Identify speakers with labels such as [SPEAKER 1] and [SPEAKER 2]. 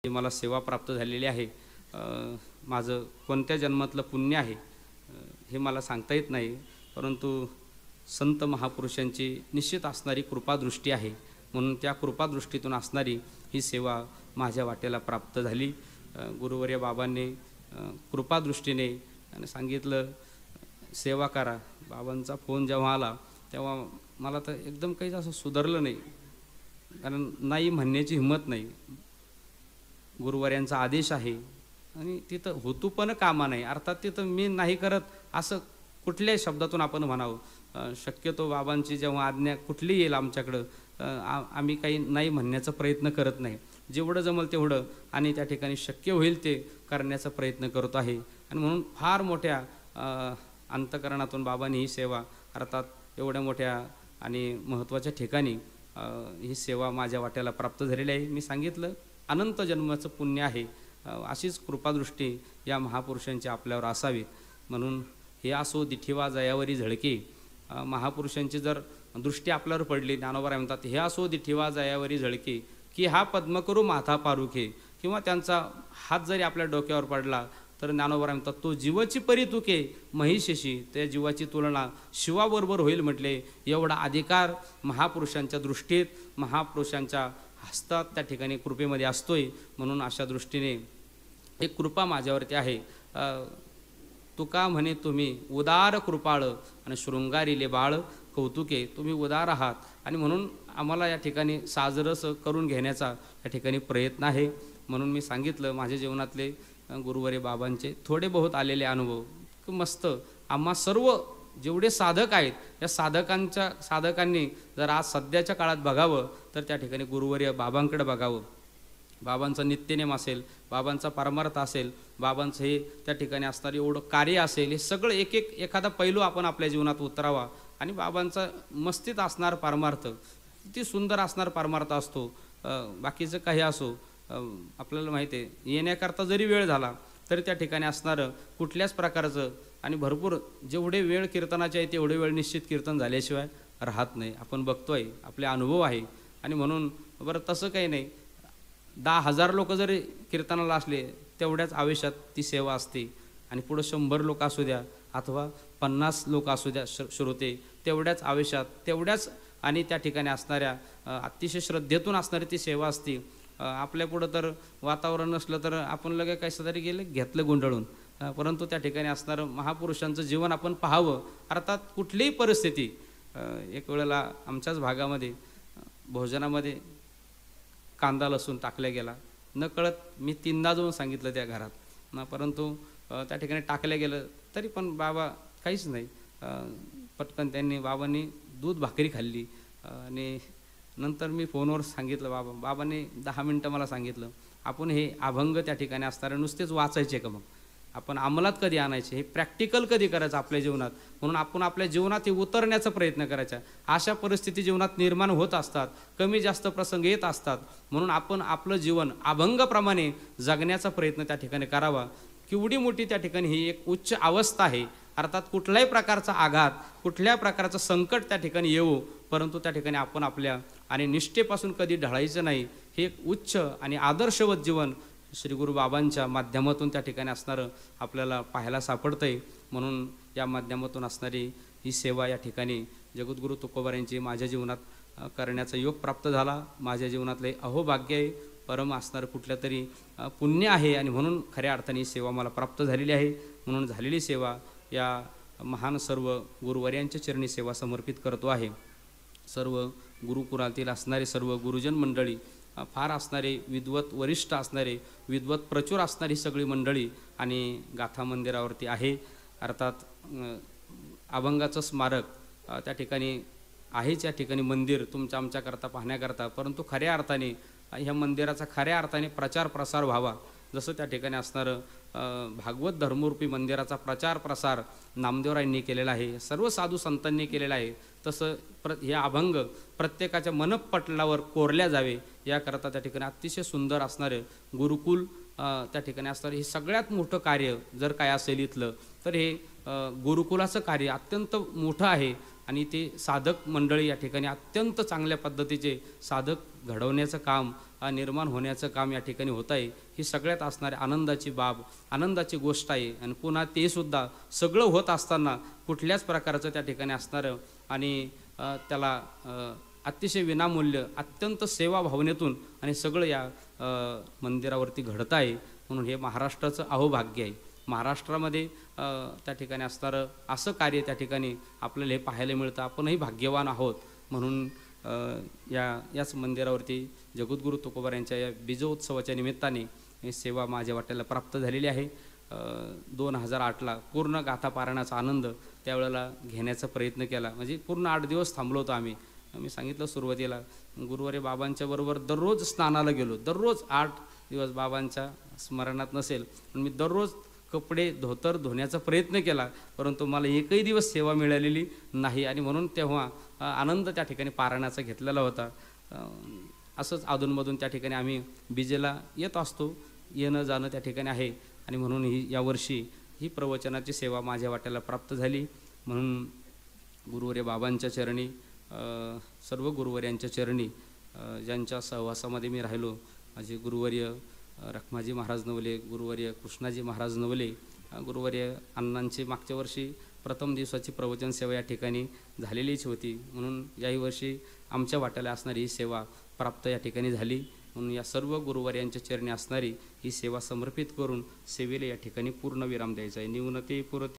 [SPEAKER 1] मला सेवा प्राप्त झालेली आहे। माझं कोणत्या जन्मातलं पुण्य आहे हे मला सांगता येत नाही, परंतु संत महापुरुषांची निश्चित असणारी कृपादृष्टी आहे, म्हणून त्या कृपादृष्टीतून असणारी ही सेवा माझ्या वाटेला प्राप्त झाली। गुरुवर्य बाबांनी कृपादृष्टीने आणि सांगितलं सेवा करा। बाबांचा फोन जेव्हा आला तेव्हा मला तर एकदम काही असं सुधारलं नाही, कारण नाही म्हणण्याची हिंमत नाही। गुरुवर्यांचा आदेश आहे आणि तिथं होतू पण कामा नाही, अर्थात तिथं मी नाही करत असं कुठल्याही शब्दातून आपण म्हणावं। शक्यतो बाबांची जेव्हा आज्ञा कुठली येईल आमच्याकडं आम्ही काही नाही म्हणण्याचा प्रयत्न करत नाही, जेवढं जमल तेवढं आणि त्या ठिकाणी शक्य होईल ते करण्याचा प्रयत्न करत आहे। आणि म्हणून फार मोठ्या अंतकरणातून बाबांनी ही सेवा, अर्थात एवढ्या मोठ्या आणि महत्त्वाच्या ठिकाणी ही सेवा माझ्या वाट्याला प्राप्त झालेली आहे। मी सांगितलं अनंत जन्माचं पुण्य आहे, अशीच कृपादृष्टी या महापुरुषांची आपल्यावर असावी। म्हणून हे असो दिठीवा जयावरी झळके, महापुरुषांची जर दृष्टी आपल्यावर पडली, ज्ञानोबा म्हणतात हे असो दिठीवा जयावरी झळके की हा पद्म करू माथा पारुखे, किंवा त्यांचा हात जरी आपल्या डोक्यावर पडला तर ज्ञानोबा म्हणतात तो जीवाची परी तुके महिषेशी, त्या जीवाची तुलना शिवाबरोबर होईल म्हटले। एवढा अधिकार महापुरुषांच्या दृष्टीत, महापुरुषांच्या हस्तात त्या ठिकाणी कृपेमध्ये असतोय। म्हणून अशा दृष्टीने एक कृपा माझ्यावरती आहे। तुका म्हणे तुम्ही उदार कृपाळ आणि शृंगारीले बाळ कौतुके, तुम्ही उदार आहात आणि म्हणून आम्हाला या ठिकाणी साजरस करून घेण्याचा या ठिकाणी प्रयत्न आहे। म्हणून मी सांगितलं माझ्या जीवनातले गुरुवर्य बाबांचे थोडे बहुत आलेले अनुभव मस्त आम्हा सर्व जेवढे साधक आहेत या साधकांनी जर आज सध्याच्या काळात बघावं तर त्या ठिकाणी गुरुवर्य बाबांकडे बघावं। बाबांचा नित्यनेम असेल, बाबांचा परमार्थ असेल, बाबांचं हे त्या ठिकाणी असणारे एवढं कार्य असेल, हे सगळं एखादा पैलू आपण आपल्या जीवनात उतरावा। आणि बाबांचा मस्तीत असणार परमार्थ किती सुंदर असणार परमार्थ असतो। बाकीचं काही असो, आपल्याला माहिती आहे येण्याकरता जरी वेळ झाला तरी त्या ठिकाणी असणारं कुठल्याच प्रकारचं आणि भरपूर जेवढे वेळ कीर्तनाचे आहे तेवढे वेळ निश्चित कीर्तन झाल्याशिवाय राहत नाही, आपण बघतोय, आपले अनुभव आहे। आणि म्हणून बरं तसं काही नाही, 10,000 लोक जरी कीर्तनाला असले तेवढ्याच आवेशात ती सेवा असते। आणि पुढं 100 लोक असू द्या अथवा 50 लोक असू द्या श्रोते, तेवढ्याच आवेशात, तेवढ्याच आणि त्या ठिकाणी असणाऱ्या अतिशय श्रद्धेतून असणारी ती सेवा असते। आपल्या पुढं तर वातावरण नसलं तर आपण लगे कसं तरी गेलं घेतलं गुंडाळून, परंतु त्या ठिकाणी असणारं महापुरुषांचं जीवन आपण पाहावं। अर्थात कुठलीही परिस्थिती, एक वेळेला आमच्याच भागामध्ये भोजनामध्ये कांदा लसूण टाकल्या गेला, न कळत मी 3दा जाऊन सांगितलं त्या घरात, परंतु त्या ठिकाणी टाकल्या गेलं तरी पण बाबा काहीच नाही, पटकन बाबांनी दूध भाकरी खाल्ली। आणि नंतर मी फोनवर सांगितलं बाबांनी 10 मिनटं मला सांगितलं आपण हे अभंग त्या ठिकाणी असणारे नुसतेच वाचायचे का, मग आपण अंमलात कधी आणायचे, हे प्रॅक्टिकल कधी करायचं आपल्या जीवनात, म्हणून आपण आपल्या जीवनात हे उतरण्याचा प्रयत्न करायचा। अशा परिस्थिती जीवनात निर्माण होत असतात, कमी जास्त प्रसंग येत असतात, म्हणून आपण आपलं जीवन अभंगाप्रमाणे जगण्याचा प्रयत्न त्या ठिकाणी करावा। केवढी मोठी त्या ठिकाणी ही एक उच्च अवस्था आहे, अर्थात कुठल्याही प्रकारचा आघात, कुठल्या प्रकारचं संकट त्या ठिकाणी येऊ, परंतु त्या ठिकाणी आपण आपल्या आणि निष्ठेपासून कधी ढळायचं नाही। हे एक उच्च आणि आदर्शवत जीवन श्री गुरु बाबांच्या माध्यमातून त्या ठिकाणी असणारं आपल्याला पाहायला सापडतंय। म्हणून या माध्यमातून असणारी ही सेवा या ठिकाणी जगद्गुरु तुकोबारायांची माझ्या जीवनात करण्याचा योग प्राप्त झाला। माझ्या जीवनातले अहोभाग्य आहे, परम असणारं कुठल्या तरी पुण्य आहे आणि म्हणून खऱ्या अर्थाने ही सेवा मला प्राप्त झालेली आहे। म्हणून झालेली सेवा या महान सर्व गुरुवर्यांच्या चरणी सेवा समर्पित करतो आहे। सर्व गुरुकुलातील असणारे सर्व गुरुजन मंडळी, फार असणारे विद्वत वरिष्ठ असणारे, विद्वत प्रचुर असणारी सगळी मंडळी आणि गाथा मंदिरावरती आहे। अर्थात अभंगाचं स्मारक त्या ठिकाणी आहेच, या ठिकाणी मंदिर तुमच्या आमच्याकरता पाहण्याकरता, परंतु खऱ्या अर्थाने ह्या मंदिराचा खऱ्या अर्थाने प्रचार प्रसार व्हावा। जसं त्या ठिकाणी असणारं भागवत धर्मरूपी मंदिराचा प्रचार प्रसार नामदेवरायांनी केलेला आहे, सर्व साधू संतांनी केलेला आहे, तसं हे अभंग प्रत्येकाच्या मनपटलावर कोरल्या जावे याकरता त्या ठिकाणी अतिशय सुंदर असणारे गुरुकुल त्या ठिकाणी असणारे हे सगळ्यात मोठं कार्य जर काय असेल इथलं तर हे गुरुकुलाचं कार्य अत्यंत मोठं आहे। आणि ते साधक मंडळी या ठिकाणी अत्यंत चांगल्या पद्धतीचे साधक घडवण्याचं काम निर्माण होण्याचं काम या ठिकाणी होत आहे, ही सगळ्यात असणारी आनंदाची बाब, आनंदाची गोष्ट आहे. आणि पुन्हा ते सुद्धा सगळं होत असताना कुठल्याच प्रकारचं त्या ठिकाणी असणारं आणि त्याला अतिशय विनामूल्य अत्यंत सेवा भावनेतून आणि सगळं या मंदिरावरती घडत आहे. म्हणून हे महाराष्ट्राचं अहोभाग्य आहे. महाराष्ट्रामध्ये त्या ठिकाणी असणारं असं कार्य त्या ठिकाणी आपल्याला हे पाहायला मिळतं. आपणही भाग्यवान आहोत. म्हणून याच मंदिरावरती जगद्गुरू तुकोबार यांच्या या बीजोत्सवाच्या निमित्ताने ही सेवा माझ्या वाट्याला प्राप्त झालेली आहे. 2008ला पूर्ण गाथा पारायणाचा आनंद त्यावेळेला घेण्याचा प्रयत्न केला. म्हणजे पूर्ण 8 दिवस थांबलो होतो आम्ही. मी सांगितलं सुरुवातीला, गुरुवारी बाबांच्या बरोबर दररोज स्नानाला गेलो. दररोज 8 दिवस बाबांच्या स्मरणात नसेल पण मी दररोज कपडे धोतर धुण्याचा प्रयत्न केला, परंतु मला एकही दिवस सेवा मिळालेली नाही. आणि म्हणून तेव्हा आनंद त्या ठिकाणी पारायणाचा घेतलेला होता. असंच अधूनमधून त्या ठिकाणी आम्ही बीजेला येत असतो, येणं जाणं त्या ठिकाणी आहे. आणि म्हणून यावर्षी ही प्रवचनाची सेवा माझ्या वाट्याला प्राप्त झाली. म्हणून गुरुवर्य बाबांच्या चरणी, सर्व गुरुवर्यांच्या चरणी, ज्यांच्या सहवासामध्ये मी राहिलो, माझे गुरुवर्य रखमाजी महाराज नवले, गुरुवर्य कृष्णाजी महाराज नवले, गुरुवर्य अण्णांची मागच्या वर्षी प्रथम दिवसाची प्रवचन सेवा या ठिकाणी झालेलीच होती. म्हणून याही वर्षी आमच्या वाट्याला असणारी ही सेवा प्राप्त या ठिकाणी झाली. म्हणून या सर्व गुरुवर्यांच्या चरणी असणारी ही सेवा समर्पित करून सेवेला या ठिकाणी पूर्ण विराम द्यायचा आहे. न्यूनते पुरते